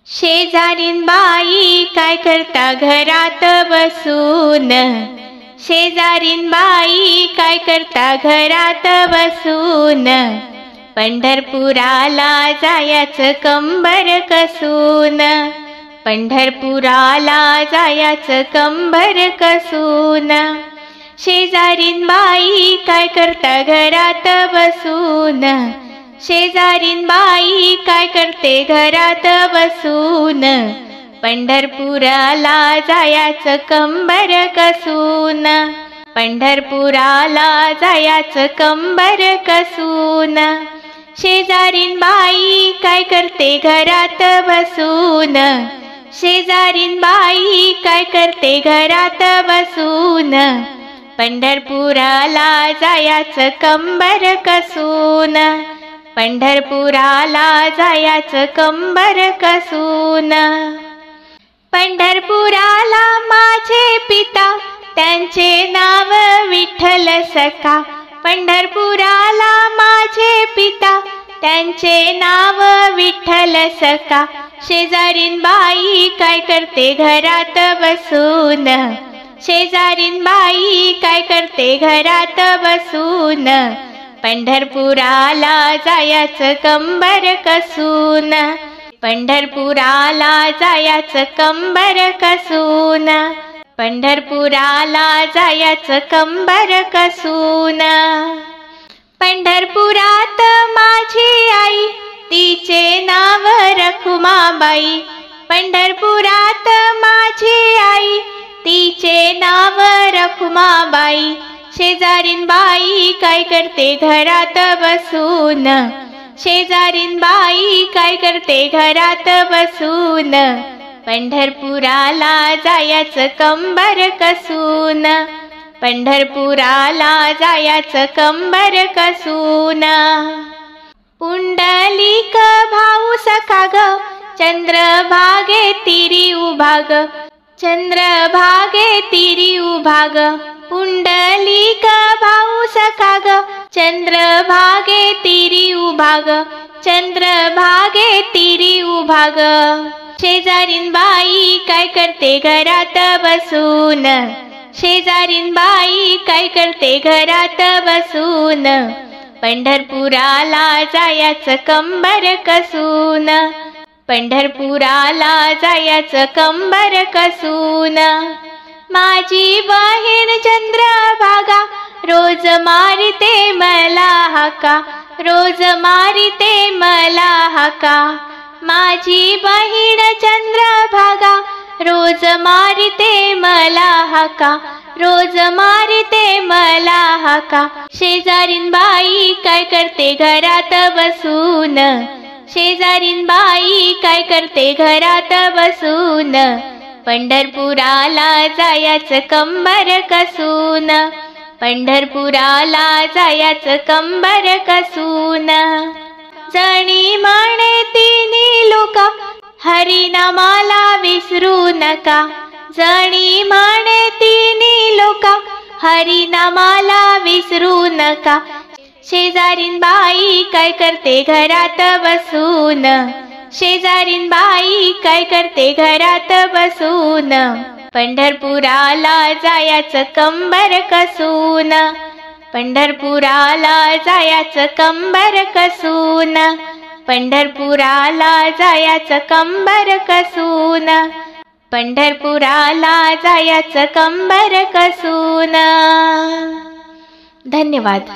शेजारीन बाई काय करता घरात बसून, शेजारीन बाई काय करता घरात बसून, पंढरपुराला जायचं कंबर कसून, पंढरपुराला जायचं कंबर कसून, शेजारीन बाई काय करता घरात बसून, शेजारीन बाई काय करते घरात बसून, पंढरपुराला जायचं कंबर कसून, पंढरपुराला जायचं कंबर कसून, शेजारीन बाई काय करते घरात बसून, शेजारीन बाई काय करते घरात बसून, पंढरपुराला जायचं कंबर कसून, पंढरपुराला जायचं कंबर कसून, पंढरपुराला माझे पिता त्यांचे नाव विठ्ठल सखा, पंढरपुराला माझे पिता त्यांचे नाव विठ्ठल सखा, शेजारीन बाई काय करते घरात बसून, शेजारीन बाई काय करते घरात बसून, पंढरपुराला जायचं कंबर कसून, पंढरपुराला जायचं कंबर कसून, पंढरपुराला जायचं कंबर कसून, पंढरपुरात माझी आई तिचे नाव रखुमाबाई, पंढरपुरात माझी आई तिचे नाव रखुमाबाई, शेजारीन बाई काय करते घरात बसून, शेजारीन बाई काय करते घरात बसून, पंढरपुराला जायचं कंबर कसून, पंढरपुराला जायचं कंबर कसून, पुंडलिक भाऊ सखा ग चंद्रभागे तिरी उभा ग, चंद्रभागे तिरी उभा ग, पुंडलिक भाऊ सखा ग चंद्रभागे तिरी उभा ग, चंद्रभागे तिरी उभा ग, शेजारीन बाई काय करते घरात बसून, शेजारीन बाई काय करते घरात बसून, पंढरपुराला जायचं कंबर कसून, पंढरपुराला जायचं कंबर कसून, माझी बहीण चंद्रभागा रोज मारिते मला हाका, रोज मारिते मला हाका, माझी बहीण चंद्रभागा रोज मारिते मला हाका, रोज मारिते मला हाका, शेजारीन बाई काय करते घरात बसून, शेजारीन बाई काय करते घरात बसून, पंढरपुराला जायचं कंबर कसून, पंढरपुराला जायचं कंबर कसून, जणी म्हणे तिन्ही लोका हरिनामाला विसरू नका, जणी म्हणे तिन्ही लोका हरिनामाला विसरू नका, शेजारीन बाई काय करते घरात बसून, शेजारीन बाई काय करते घरात बसून, पंढरपुराला जायचं कंबर कसून, पंढरपुराला जायचं कंबर कसून, पंढरपुराला जायचं कंबर कसून, पंढरपुराला जायचं कंबर कसून. धन्यवाद.